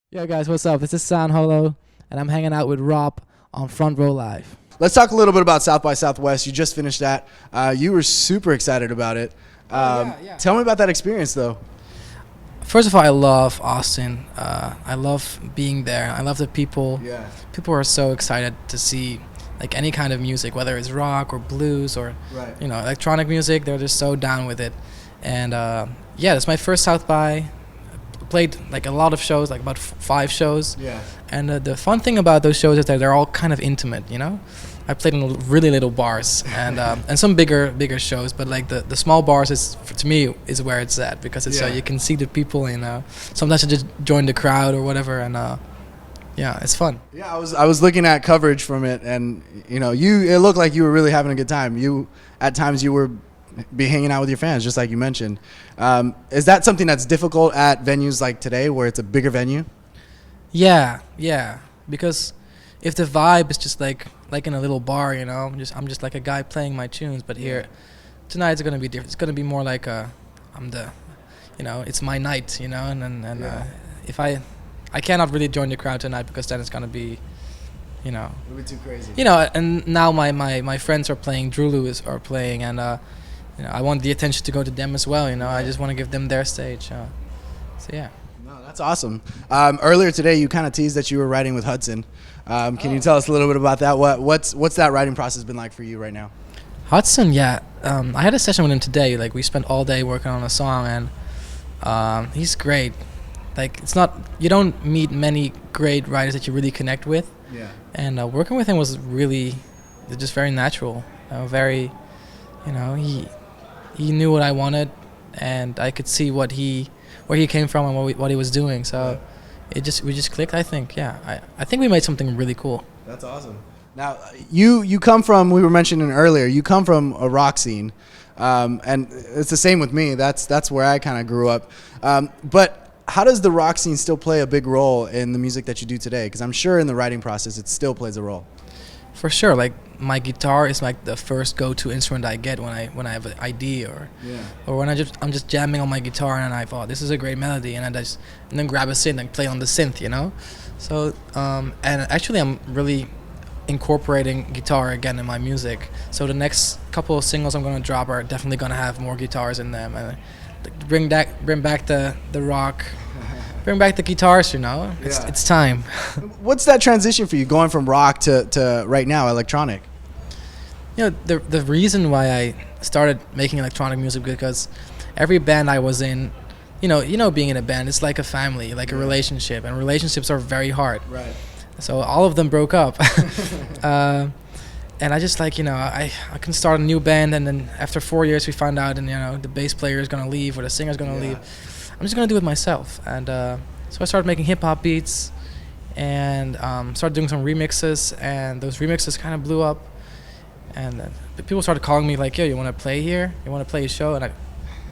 Yo guys, what's up? This is Holo, and I'm hanging out with Rob on Front Row Live. Let's talk a little bit about South by Southwest. You just finished that. You were super excited about it. Yeah. Tell me about that experience, though. First of all, I love Austin. I love being there. I love the people. Yeah. People are so excited to see like any kind of music, whether it's rock or blues or Right. electronic music. They're just so down with it. And yeah, it's my first South by. Played like a lot of shows, like about 5 shows. Yeah. And the fun thing about those shows is that they're all kind of intimate, I played in really little bars and some bigger shows, but like the small bars to me is where it's at, because it's you can see the people, sometimes I just join the crowd or whatever, and yeah, it's fun. Yeah, I was looking at coverage from it, and it looked like you were really having a good time. At times you were be hanging out with your fans, just like you mentioned. Is that something that's difficult at venues like today, where it's a bigger venue? Yeah, because if the vibe is just like in a little bar, I'm just like a guy playing my tunes, but here tonight it's gonna be different. It's gonna be more like it's my night, and if I cannot really join the crowd tonight, because then it's gonna be, It'll be too crazy. And now my friends are playing, Drew Lewis are playing, and I want the attention to go to them as well. I just want to give them their stage. So yeah. No, that's awesome. Earlier today, you kind of teased that you were writing with Hudson. Can you tell us a little bit about that? What's that writing process been like for you right now? Hudson, yeah. I had a session with him today. Like, we spent all day working on a song, and he's great. Like, you don't meet many great writers that you really connect with. Yeah. And working with him was really just very natural. Very, he knew what I wanted, and I could see where he came from and what he was doing. So we just clicked, I think. Yeah, I think we made something really cool. That's awesome. Now, you come from, we were mentioning earlier, you come from a rock scene, and it's the same with me. That's where I kind of grew up. But how does the rock scene still play a big role in the music that you do today? Because I'm sure in the writing process it still plays a role. For sure, like my guitar is like the first go-to instrument I get when I have an idea, or when I'm just jamming on my guitar and I thought this is a great melody, and and then grab a synth and play on the synth, So and actually I'm really incorporating guitar again in my music. So the next couple of singles I'm gonna drop are definitely gonna have more guitars in them, and bring back the rock. Bring back the guitars, It's time. What's that transition for you, going from rock to right now electronic? The reason why I started making electronic music, because every band I was in, being in a band, it's like a family, like a relationship, and relationships are very hard. Right. So all of them broke up. And I just I can start a new band, and then after 4 years we found out, and the bass player is gonna leave or the singer's gonna leave. I'm just gonna do it myself, and so I started making hip hop beats, and started doing some remixes, and those remixes kind of blew up, and people started calling me like, "Yo, you want to play here? You want to play a show?" And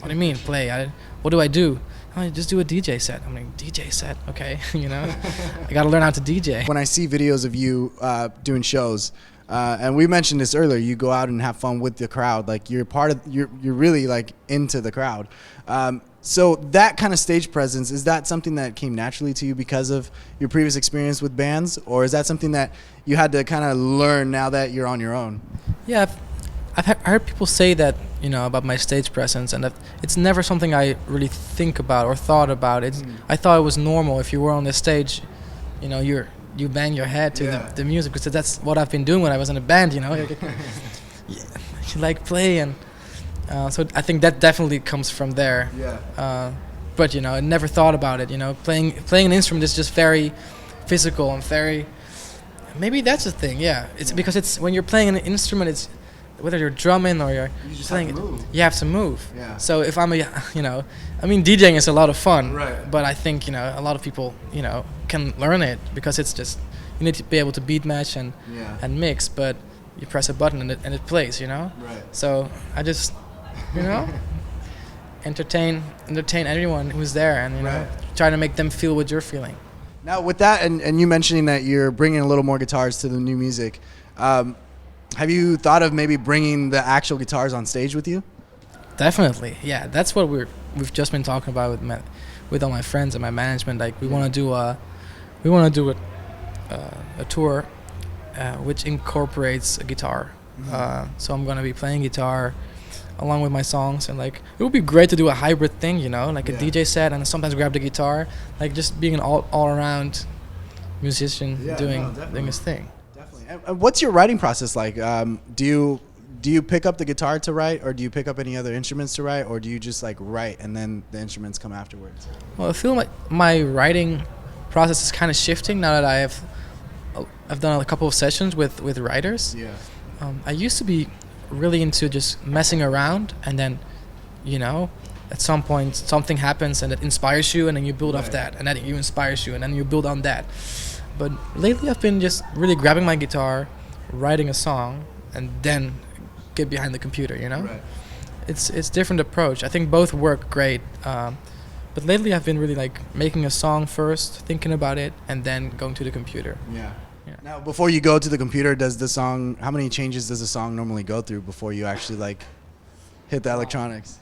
what do you mean play? What do I do? I just do a DJ set. I'm like, DJ set, okay, I gotta learn how to DJ. When I see videos of you doing shows, and we mentioned this earlier, you go out and have fun with the crowd. Like, you're really like into the crowd. So that kind of stage presence, is that something that came naturally to you because of your previous experience with bands, or is that something that you had to kind of learn now that you're on your own? Yeah, I heard people say that, about my stage presence, and that it's never something I really think about or thought about. I thought it was normal. If you were on the stage, you bang your head to the music, because that's what I've been doing when I was in a band, you like play, and so I think that definitely comes from there. Yeah. But I never thought about it. Playing an instrument is just very physical and very. Maybe that's the thing. Yeah, it's because it's when you're playing an instrument, it's whether you're drumming or you're just playing have to move. You have to move. Yeah. So if I'm DJing is a lot of fun. Right. But I think a lot of people can learn it, because it's just you need to be able to beat match and mix, but you press a button and it plays. Right. So I just entertain everyone who's there, and try to make them feel what you're feeling. Now, with that, and you mentioning that you're bringing a little more guitars to the new music, have you thought of maybe bringing the actual guitars on stage with you? Definitely, yeah. That's what we've just been talking about with all my friends and my management. Like, we want to do we want to do a tour which incorporates a guitar. So I'm gonna be playing guitar along with my songs, and like it would be great to do a hybrid thing, you know, like a DJ set and sometimes grab the guitar, like just being an all around musician doing his thing. Definitely. And what's your writing process like? Do you pick up the guitar to write, or do you pick up any other instruments to write, or do you just like write and then the instruments come afterwards? Well, I feel like my writing process is kind of shifting now that I've done a couple of sessions with writers. Yeah. I used to be really into just messing around, and then, you know, at some point something happens and it inspires you, and then you build off that, and then you inspires you, and then you build on that. But lately I've been just really grabbing my guitar, writing a song, and then get behind the computer, you know? Right. It's different approach. I think both work great. But lately I've been really like making a song first, thinking about it, and then going to the computer. Yeah. Now, before you go to the computer, how many changes does the song normally go through before you actually like hit the electronics?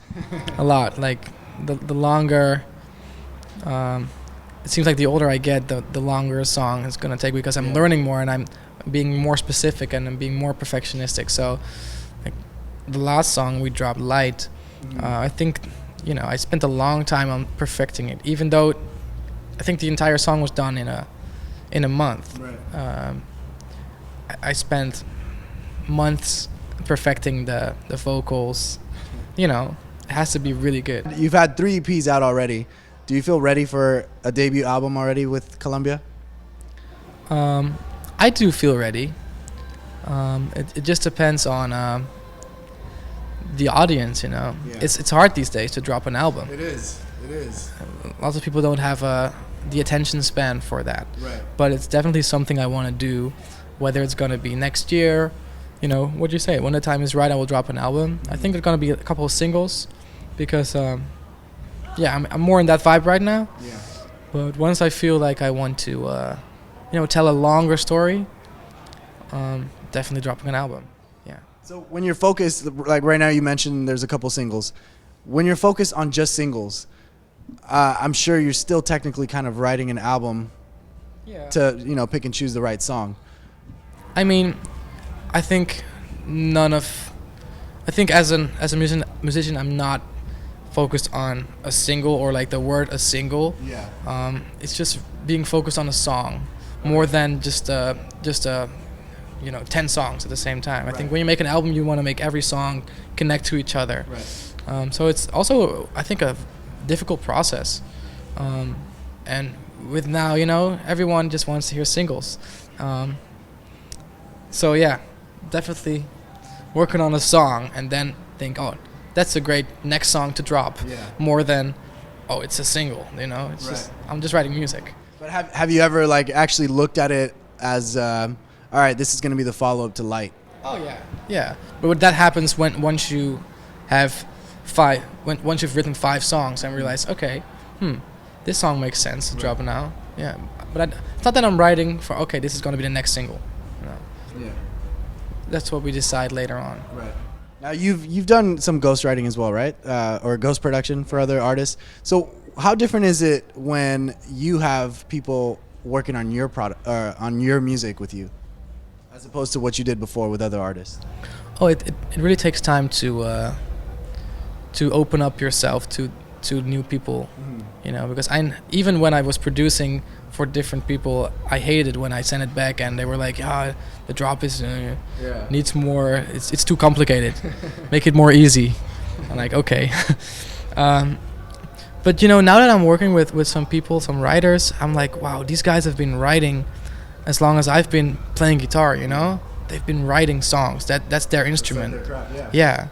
A lot. Like the longer, it seems like the older I get, the longer a song is gonna take, because I'm learning more and I'm being more specific and I'm being more perfectionistic. So, like the last song we dropped, Light, I think, you know, I spent a long time on perfecting it, even though I think the entire song was done in a month. Right. I spent months perfecting the vocals. You know, it has to be really good. You've had 3 EPs out already. Do you feel ready for a debut album already with Columbia? I do feel ready. It just depends on the audience, you know. Yeah. It's hard these days to drop an album. It is. Lots of people don't have the attention span for that. Right. But it's definitely something I want to do, whether it's going to be next year, you know, what'd you say? When the time is right, I will drop an album. I think there's going to be a couple of singles because, I'm more in that vibe right now. Yeah. But once I feel like I want to, you know, tell a longer story, definitely dropping an album. Yeah. So when you're focused, like right now you mentioned there's a couple singles. When you're focused on just singles, I'm sure you're still technically kind of writing an album to, you know, pick and choose the right song. I mean, I think as a musician, I'm not focused on a single or like the word a single. Yeah. It's just being focused on a song more than just you know, 10 songs at the same time. I think when you make an album, you want to make every song connect to each other. Right. So it's also, I think, a difficult process. And with now, you know, everyone just wants to hear singles. So yeah, definitely working on a song and then think, oh, that's a great next song to drop. Yeah. More than, oh, it's a single, you know. It's just, I'm just writing music. But have you ever like actually looked at it as all right, this is going to be the follow-up to Light? Oh yeah. Yeah. But that happens once you have once you've written 5 songs and realize, okay, this song makes sense to drop it now. Yeah. But it's not that I'm writing for, okay, this is going to be the next single. No. Yeah. That's what we decide later on. Right. Now you've done some ghostwriting as well, right? Or ghost production for other artists. So how different is it when you have people working on your product on your music with you, as opposed to what you did before with other artists? Oh, it really takes time to open up yourself to new people, you know, because even when I was producing for different people, I hated when I sent it back and they were like, the drop is needs more, it's too complicated, make it more easy. I'm like, okay. But you know, now that I'm working with some people, some writers, I'm like, wow, these guys have been writing as long as I've been playing guitar, you know. They've been writing songs. That's their instrument. That's like their craft, yeah.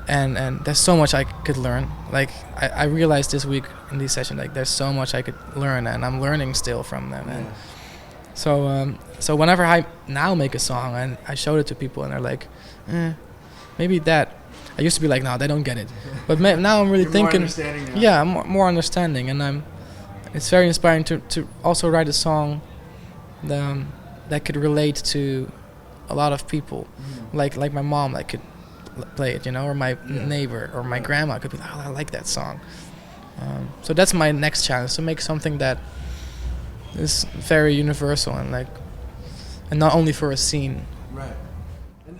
And there's so much I could learn. Like I realized this week in these sessions, like there's so much I could learn, and I'm learning still from them. And so whenever I now make a song and I showed it to people and they're like, maybe that. I used to be like, no, they don't get it. But now I'm really You're thinking, more understanding now. yeah, I'm more understanding, and it's very inspiring to also write a song that could relate to a lot of people, like my mom that could play it, you know, or my neighbor or my grandma could be like, oh, I like that song. So that's my next challenge, to make something that is very universal and like, and not only for a scene. Right.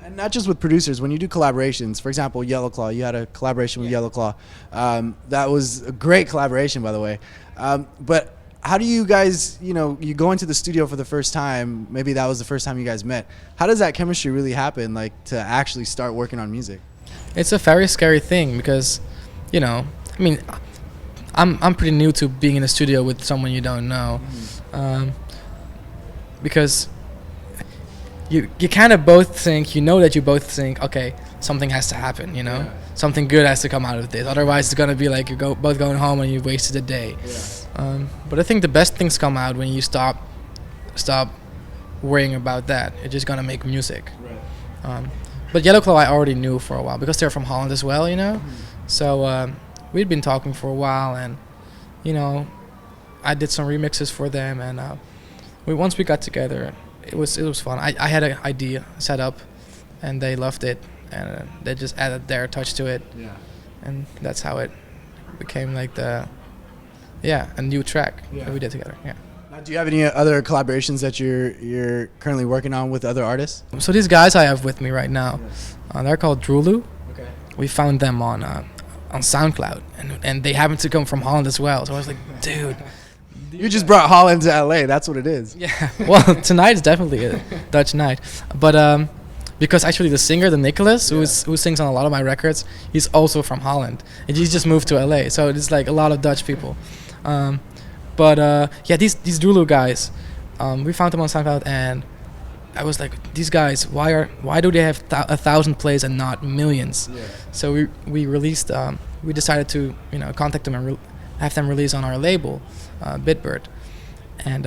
And not just with producers. When you do collaborations, for example, Yellow Claw, you had a collaboration with Yellow Claw. That was a great collaboration, by the way. But how do you guys, you go into the studio for the first time, maybe that was the first time you guys met. How does that chemistry really happen, like to actually start working on music? It's a very scary thing because, I mean, I'm pretty new to being in a studio with someone you don't know, because you kind of both think, that you both think, okay, something has to happen, something good has to come out of this. Otherwise, it's gonna be like you're both going home and you wasted a day. Yeah. But I think the best things come out when you stop worrying about that. You're just gonna make music. Right. But Yellow Claw I already knew for a while because they're from Holland as well, So we'd been talking for a while, and I did some remixes for them, and once we got together, it was fun. I had an idea set up, and they loved it, and they just added their touch to it. Yeah. And that's how it became like a new track that we did together. Yeah. Now, do you have any other collaborations that you're currently working on with other artists? So these guys I have with me right now, they're called Drulu. Okay. We found them on SoundCloud, and they happen to come from Holland as well. So I was like, dude. You just brought Holland to LA. That's what it is. Yeah. Well, tonight is definitely a Dutch night, but because actually the singer, the Nicholas, who sings on a lot of my records, he's also from Holland, and he's just moved to LA. So it's like a lot of Dutch people. These Drulu guys, we found them on SoundCloud, and I was like, these guys, why do they have 1,000 plays and not millions? Yeah. So we released, we decided to contact them and have them release on our label, Bitbird, and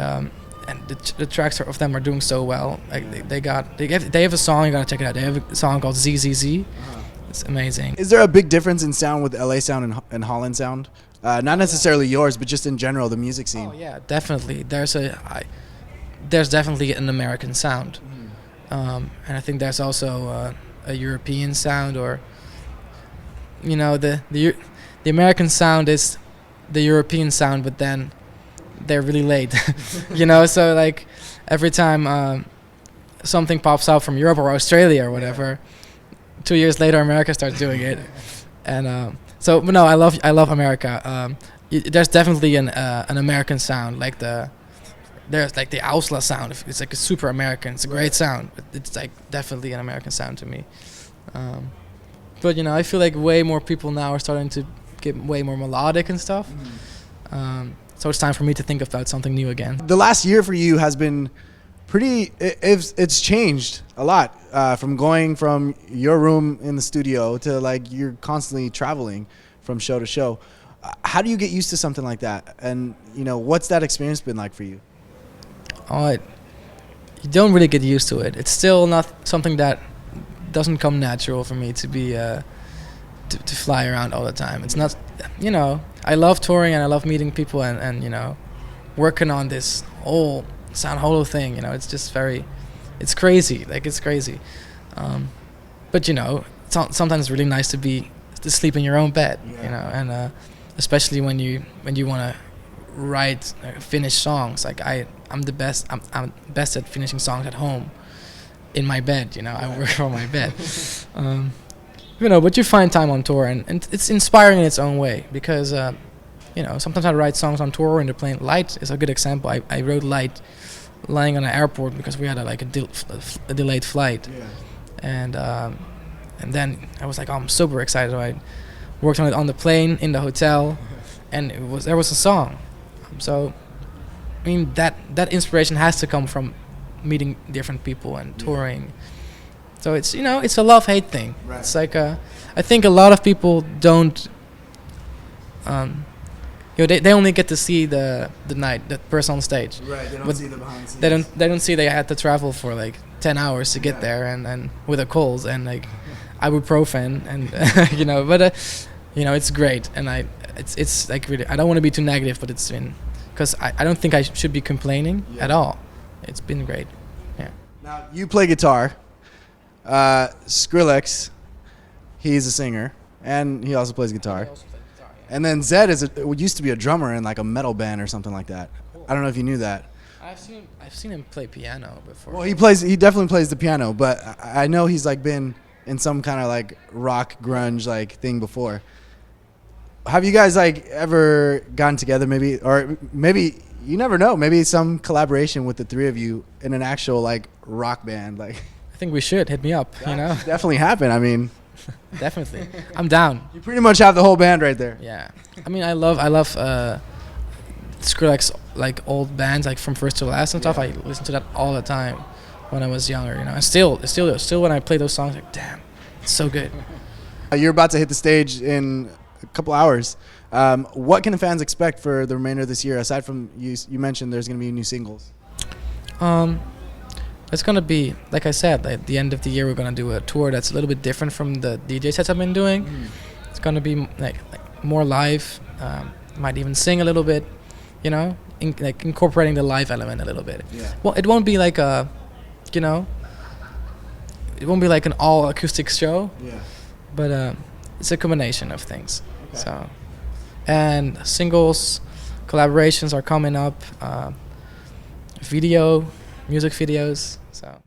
the tracks of them are doing so well. Like they have a song, you gotta check it out. They have a song called ZZZ. It's amazing. Is there a big difference in sound with LA sound and Holland sound? Not necessarily yours, but just in general, the music scene. Oh yeah, definitely. There's definitely an American sound, and I think there's also a European sound, or the American sound is the European sound, but then they're really late, So like every time something pops up from Europe or Australia or whatever, 2 years later America starts doing it, and so but no, I love America. There's definitely an American sound, like there's like the Ausla sound. It's like a super American. It's a great sound. But it's like definitely an American sound to me. But I feel like way more people now are starting to get way more melodic and stuff. So it's time for me to think about something new again. The last year for you has been it's changed a lot, from going from your room in the studio to like you're constantly traveling from show to show. How do you get used to something like that? And what's that experience been like for you? You don't really get used to it. It's still not something that doesn't come natural for me to be to fly around all the time. It's not, I love touring and I love meeting people and working on this whole Sound Holo thing. It's just it's crazy. Like it's crazy. But sometimes it's really nice to sleep in your own bed. And especially when you want to write finish songs. Like I'm the best. I'm best at finishing songs at home, in my bed. I work from my bed. But you find time on tour, and it's inspiring in its own way because sometimes I write songs on tour in the plane. Light is a good example. I wrote Light lying on an airport because we had a delayed flight, and then I was like, I'm super excited. So I worked on it on the plane, in the hotel, and there was a song. So I mean that inspiration has to come from meeting different people and touring. So it's it's a love-hate thing. Right. It's like I think a lot of people don't. They only get to see the person on stage. Right. They don't see the behind the scenes. They don't see they had to travel for like 10 hours to get there and with a cold and like ibuprofen and but it's great, and it's like really, I don't want to be too negative, but it's been, because I don't think I should be complaining at all. It's been great. Yeah. Now you play guitar. Skrillex, he's a singer, and he also plays guitar. And then Zed used to be a drummer in like a metal band or something like that. Cool. I don't know if you knew that. I've seen him play piano before. Well, he definitely plays the piano, but I know he's like been in some kind of like rock grunge like thing before. Have you guys like ever gotten together maybe, or maybe you never know, maybe some collaboration with the three of you in an actual like rock band? Like, I think we should hit me up. You know, definitely happen. I mean, definitely, I'm down. you pretty much have the whole band right there. Yeah, I mean, I love Skrillex, like old bands, like from First to Last and stuff. I listened to that all the time when I was younger. You know, and still when I play those songs, like damn, it's so good. You're about to hit the stage in a couple hours. What can the fans expect for the remainder of this year? Aside from you mentioned there's going to be new singles. It's gonna be, like I said, at the end of the year we're gonna do a tour that's a little bit different from the DJ sets I've been doing. It's gonna be like more live. Might even sing a little bit, you know, like incorporating the live element a little bit. Yeah. Well, it won't be like a, you know, it won't be like an all acoustic show. Yeah. But it's a combination of things. Okay. So, and singles, collaborations are coming up. Music videos. So.